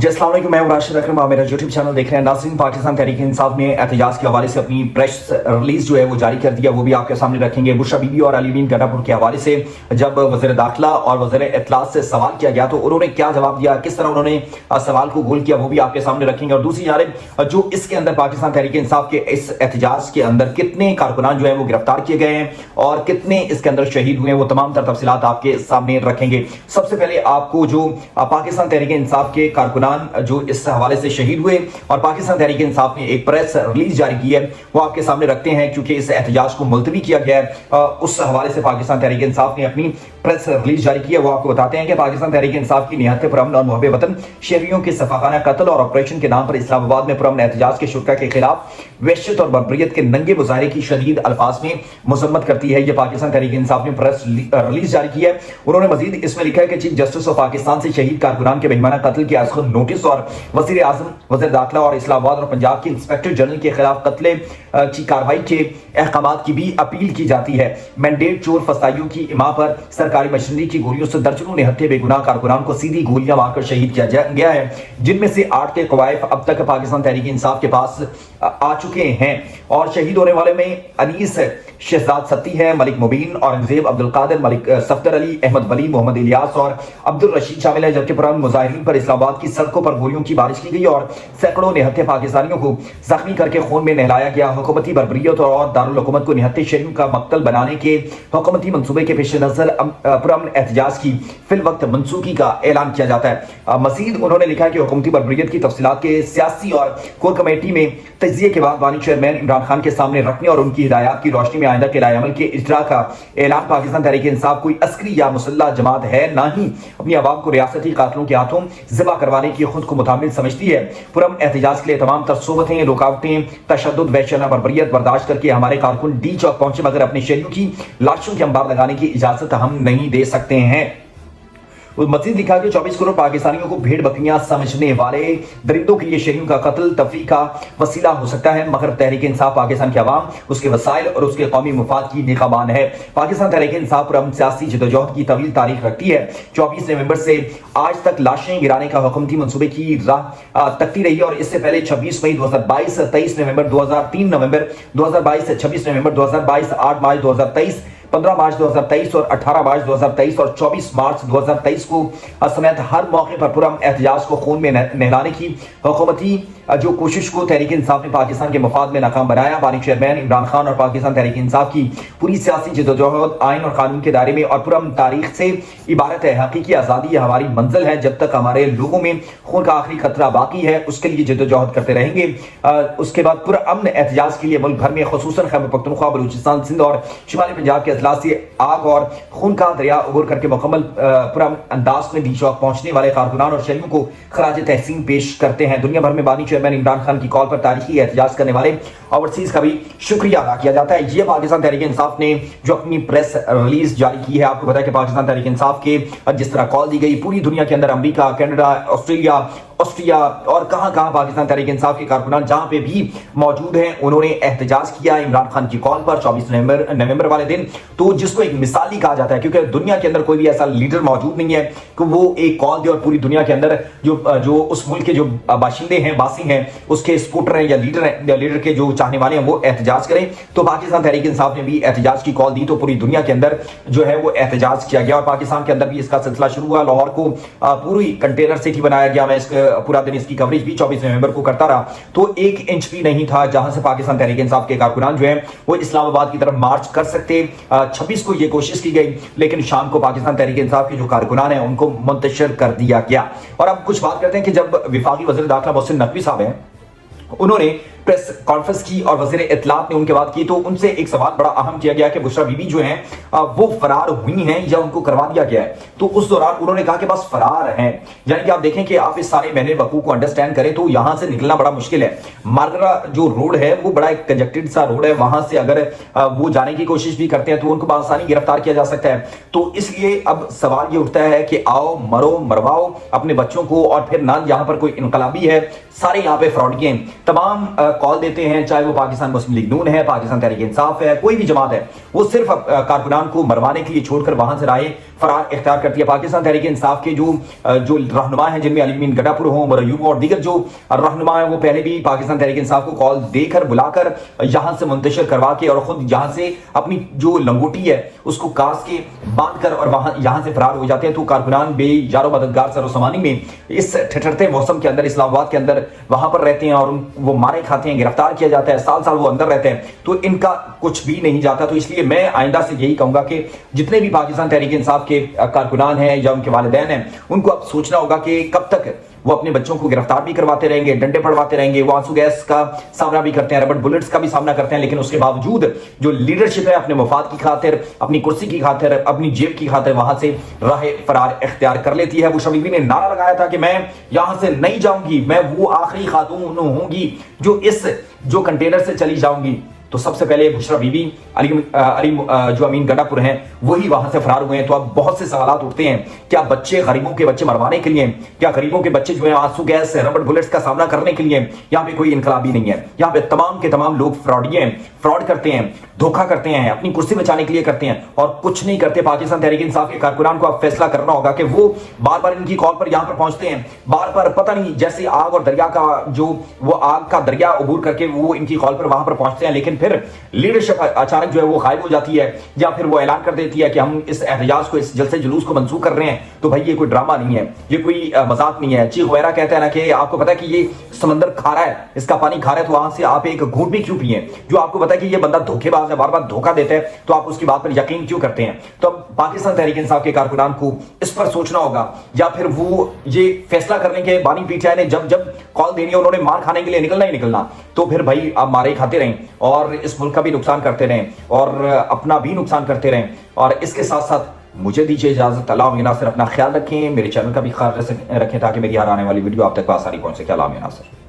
जी अस्सलाम वालेकुम, मैं राशिद अकरम, आप मेरा यूट्यूब चैनल देख रहे हैं। नाज़रीन, पाकिस्तान तहरीक इंसाफ ने एहतजाज के हवाले से अपनी प्रेस रिलीज जो है वो जारी कर दिया, वो भी आपके सामने रखेंगे। बुशरा बीबी और अली गड्ढापुर के हवाले से जब वज़ीर दाखिला और वज़ीर इत्तलात से सवाल किया गया तो उन्होंने क्या जवाब दिया, किस तरह उन्होंने सवाल को गोल किया, वो भी आपके सामने रखेंगे। और दूसरी जानिब जो इसके अंदर पाकिस्तान तहरीक इंसाफ के इस एहतजाज के अंदर कितने कारकुनान जो है वो गिरफ्तार किए गए हैं और कितने इसके अंदर शहीद हुए हैं, वो तमाम तर तफसीलात आपके सामने रखेंगे। सबसे पहले आपको जो पाकिस्तान तहरीक इंसाफ के कारकुनान जो इस हवाले से शहीद हुए और पाकिस्तान तहरीक इंसाफ ने एक प्रेस रिलीज जारी की है, वो आपके सामने रखते हैं। क्योंकि इस एहतजाज को मुलतवी किया गया है, उस हवाले से पाकिस्तान तहरीक इंसाफ ने अपनी प्रेस रिलीज जारी की है। वो आपको बताते हैं कि पाकिस्तान तहरीक इंसाफ की निहत्ते पुरअमन और मुहब्बे वतन शहरियों के सफाखाना कत्ल और ऑपरेशन के नाम पर इस्लामाबाद में पुरअमन एहतजाज के शुरका के खिलाफ वहशत और बर्बरियत के नंगे मुजाहरे की शदीद अल्फाज में मजम्मत करती है। यह पाकिस्तान तहरीक इंसाफ ने प्रेस रिलीज जारी की है। उन्होंने मजीद इसमें लिखा है कि चीफ जस्टिस ऑफ पाकिस्तान से शहीद कारकुनान के बेईमाना कत्ल की आज नोटिस और वज़ीर आज़म, वज़ीर दाखिला और इस्लामाबाद और पंजाब के इंस्पेक्टर जनरल के खिलाफ कत्ले की कार्रवाई के अहकामात की भी अपील की जाती है। मैंडेट चोर फसाइयों की इमा पर सरकारी मशीनरी की गोलियों से दर्जनों निहत्थे बेगुनाह कारकुनान को सीधी गोलियां मारकर शहीद किया गया है, जिनमें से 8 के कवायफ अब तक पाकिस्तान तहरीक इंसाफ के पास आ चुके हैं। और शहीद होने वाले में अनीस शहजाद सत्ती है, मलिक मुबीन, औरंगजेब, अब्दुल कादिर, मलिक सफदर अली, अहमद वली, मोहम्मद इलियास और अब्दुल रशीद शामिल है। जबकि पुराने मुजाहिरीन पर इस्लामाबाद की सड़कों पर गोलियों की बारिश की गई और सैकड़ों निहत्थे पाकिस्तानियों को जख्मी करके खून में नहलाया गया। हुकूमती बर्बरियत और दारुल हुकूमत को निहत्थे शहरियों का मक्तल बनाने के हुकूमती मंसूबे के पेश नजर पुरअमन एहतजाज की फिल वक्त मनसूखी का ऐलान किया जाता है। मजीद उन्होंने लिखा है कि हुकूमती बर्बरियत की तफसीलात के सियासी और कोर कमेटी में तजिए के बाद बानी चेयरमैन इमरान खान के सामने रखने और उनकी हिदायत की रोशनी में आइंदा के लाएअमल के इजरा का ऐलान पाकिस्तान तहरीक इंसाफ कोई अस्करी या मुसल्लह जमात है, ना ही अपनी आवाम को रियासती कातलों के हाथों ज़िबा करवाने की खुद को मुतामिल समझती है। पुरअमन एहतजाज के लिए तमाम तरसोबतें, रुकावटें, तशद्दुद, वहशना बर्बरियत बर्दाश्त करके हमारे कारकुन डी चौक पहुंचे, मगर अपने शहरियों की लाशों के अंबार लगाने की इजाजत हम नहीं दे सकते हैं। मजीद लिखा कि 24 करोड़ पाकिस्तानियों को भेड़ बकरियां समझने वाले दरिंदों के लिए शहरियों का कत्ल तफरीक का वसीला हो सकता है, मगर तहरीक इंसाफ पाकिस्तान के अवाम, उसके वसाइल और उसके कौमी मुफाद की निगाहबान है। पाकिस्तान तहरीक इंसाफ पुरअमन सियासी जदोजहद की तवील तारीख रखती है। 24 नवंबर से आज तक लाशें गिराने का हुकूमती मंसूबे की राह तकती रही और इससे पहले 26 मई 2022, 23 नवंबर 2000, 3 नवंबर 2022, 26 नवंबर 2022, 8 मार्च 2023, 15 मार्च 2023 और 18 मार्च 2023 और 24 मार्च 2023 को समेत हर मौके पर पुरअमन एहतजाज को खून में नहलाने की हुकूमती जो कोशिश को तहरीक इंसाफ ने पाकिस्तान के मफाद में नाकाम बनाया। बानी चेयरमैन इमरान खान और पाकिस्तान तहरीक इंसाफ की पूरी सियासी जदोजहद आइन और कानून के दायरे में और पुरअमन तारीख से इबारत है। हकीकी आज़ादी हमारी मंजिल है। जब तक हमारे लोगों में खून का आखिरी खतरा बाकी है, उसके लिए जदोजहद करते रहेंगे। उसके बाद पुरअमन एहतजाज के लिए मुल्क भर में खुसूसन खैबर पख्तूनख्वा, बलूचिस्तान, सिंध और शुमाली पंजाब के अजला से आग और खून का दरिया उबूर करके मुकम्मल पुरअमन अंदाज में डी चौक पहुंचने वाले कारकुनान और शहरियों को खराज तहसीन पेश करते हैं। दुनिया भर में बानी चेयरमैन इमरान खान की कॉल पर तारीखी एहतजाज करने वाले ओवरसीज का भी शुक्रिया अदा किया जाता है। ये पाकिस्तान तहरीक इंसाफ ने जो अपनी प्रेस रिलीज जारी की है, आपको बताया कि पाकिस्तान तहरीक इंसाफ के जिस तरह कॉल दी गई पूरी दुनिया के अंदर, अमेरिका, कनाडा, ऑस्ट्रिया और कहां पाकिस्तान तहरीक इंसाफ के कारकुनान जहां पे भी मौजूद हैं, उन्होंने एहतजाज किया इमरान खान की कॉल पर 24 नवंबर वाले दिन। तो जिसको एक मिसाली कहा जाता है, क्योंकि दुनिया के अंदर कोई भी ऐसा लीडर मौजूद नहीं है कि वो एक कॉल दे और पूरी दुनिया के अंदर जो उस मुल्क के जो बाशिंदे हैं, बासी हैं, उसके सपोर्टर हैं या लीडर के जो चाहने वाले हैं, वो एहतजाज करें। तो पाकिस्तान तहरीक इंसाफ ने भी एहतजाज की कॉल दी, तो पूरी दुनिया के अंदर जो है वो एहतजाज किया गया और पाकिस्तान के अंदर भी इसका सिलसिला शुरू हुआ। लाहौर को पूरी कंटेनर सिटी बनाया गया। मैं पूरा दिन इसकी कवरेज भी 24 नवंबर को करता रहा। तो 1 इंच भी नहीं था जहां से पाकिस्तान तहरीक इंसाफ के कारकुनान जो है वो इस्लामाबाद की तरफ मार्च कर सकते। 26 को ये कोशिश की गई, लेकिन शाम को पाकिस्तान तहरीक इंसाफ के जो कारकुनान है उनको मुंतशिर कर दिया गया। और अब कुछ बात करते हैं कि जब विफाकी वज़ीर दाखिला मोहसिन नकवी साहब हैं, उन्होंने प्रेस कॉन्फ्रेंस की और वज़ीर इत्तलात ने उनके बात की, तो उनसे एक सवाल बड़ा अहम किया गया कि बुशरा बीबी जो हैं वो फरार हुई हैं या उनको करवा दिया गया है। तो उस दौरान उन्होंने कहा कि बस फरार हैं। यानी कि आप देखें कि आप इस सारे मैंने वकूफ को अंडरस्टैंड करें तो यहां से निकलना बड़ा मुश्किल है। मारगरा जो रोड है वो बड़ा एक कंजेक्टेड सा रोड है, वहां से अगर वो जाने की कोशिश भी करते हैं तो उनको आसानी गिरफ्तार किया जा सकता है। तो इसलिए अब सवाल ये उठता है कि आओ मरो मरवाओ अपने बच्चों को, और फिर ना यहाँ पर कोई इनकलाबी है, सारे यहाँ पे फ्रॉड के तमाम کال دیتے ہیں، چاہے وہ پاکستان مسلم لیگ نون ہے، پاکستان تحریک انصاف ہے، کوئی بھی جماعت ہے، وہ صرف کارکنان کو مروانے کے لیے چھوڑ کر وہاں سے راہ فرار اختیار کرتی ہے۔ پاکستان تحریک انصاف کے جو رہنما ہیں، جن میں علی امین گڈھا پور ہوں، عمر ایوب اور دیگر جو رہنما ہیں، وہ پہلے بھی پاکستان تحریک انصاف کو کال دے کر بلا کر یہاں سے منتشر کروا کے اور خود یہاں سے اپنی جو لنگوٹی ہے اس کو کاس کے باندھ کر اور یہاں سے فرار ہو جاتے ہیں۔ تو کارکنان بے یار و مددگار سر و سامانی میں اس ٹھٹھرتے موسم کے اندر اسلام آباد کے اندر وہاں پر رہتے ہیں اور وہ مارے کھاتے ہیں، گرفتار کیا جاتا ہے، سال سال وہ اندر رہتے ہیں، تو ان کا کچھ بھی نہیں جاتا۔ تو اس لیے میں آئندہ سے یہی کہوں گا کہ جتنے بھی پاکستان تحریک انصاف کے کارکنان ہیں یا ان کے والدین ہیں، ان کو اب سوچنا ہوگا کہ کب تک وہ اپنے بچوں کو گرفتار بھی کرواتے رہیں گے، ڈنڈے پڑواتے رہیں گے، وہ آنسو گیس کا سامنا بھی کرتے ہیں، ربڑ بلٹس کا بھی سامنا کرتے ہیں، لیکن اس کے باوجود جو لیڈرشپ ہے اپنے مفاد کی خاطر، اپنی کرسی کی خاطر، اپنی جیب کی خاطر وہاں سے راہ فرار اختیار کر لیتی ہے۔ بشرا بی بی نے نعرہ لگایا تھا کہ میں یہاں سے نہیں جاؤں گی، میں وہ آخری خاتون ہوں گی جو کنٹینر سے چلی جاؤں گی۔ تو سب سے پہلے بشرا بی بی، علی جو امین گڈھا پور ہیں، وہی وہاں سے فرار ہوئے ہیں۔ تو اب بہت سے سوالات اٹھتے ہیں، کیا بچے غریبوں کے بچے مروانے کے لیے، کیا غریبوں کے بچے جو ہیں آنسو گیس ربڑ بلٹس کا سامنا کرنے کے لیے؟ یہاں پہ کوئی انقلابی نہیں ہے، یہاں پہ تمام کے تمام لوگ فراڈی ہیں، فراڈ کرتے ہیں، دھوکہ کرتے ہیں، اپنی کرسی بچانے کے لیے کرتے ہیں اور کچھ نہیں کرتے۔ پاکستان تحریک انصاف کے کارکنان کو اب فیصلہ کرنا ہوگا کہ وہ بار بار ان کی کال پر یہاں پر پہنچتے ہیں، بار بار پتہ نہیں جیسے آگ اور دریا کا وہ آگ کا دریا عبور کر کے وہ ان کی کال پر وہاں پر پہنچتے ہیں، لیکن پھر لیڈرشپ اچانک جو ہے وہ غائب ہو جاتی ہے یا پھر وہ اعلان کر دیتی ہے کہ ہم اس احتجاج کو، اس جلسے جلوس کو منسوخ کر رہے ہیں۔ تو بھائی یہ کوئی ڈرامہ نہیں ہے، یہ کوئی مذاق نہیں ہے۔ چیخ وغیرہ کہتے ہیں نا کہ آپ کو پتا ہے کہ یہ سمندر کھارا ہے، اس کا پانی کھارا ہے، تو وہاں سے آپ ایک گھونٹ بھی کیوں پیئیں؟ جو آپ کو پتا ہے کہ یہ بندہ دھوکے باز ہے، بار بار دھوکہ دیتا ہے، تو آپ اس کی بات پر یقین کیوں کرتے ہیں؟ تو اب پاکستان تحریک انصاف کے کارکنان کو اس پر سوچنا ہوگا، یا پھر وہ یہ فیصلہ کرنے کے بانی پی ٹی آئی نے جب کال دینی ہے انہوں نے مار کھانے کے لیے نکلنا ہی نکلنا، تو پھر بھائی آپ مارے کھاتے رہیں اور اس ملک کا بھی نقصان کرتے رہیں اور اپنا بھی نقصان کرتے رہیں۔ اور اس کے ساتھ ساتھ مجھے دیجیے اجازت۔ علامہ ناصر اپنا خیال رکھیں، میرے چینل کا بھی خیال رکھیں تاکہ میری ہر آنے والی ویڈیو آپ تک بآسانی پہنچے۔ کیا علامہ ناصر۔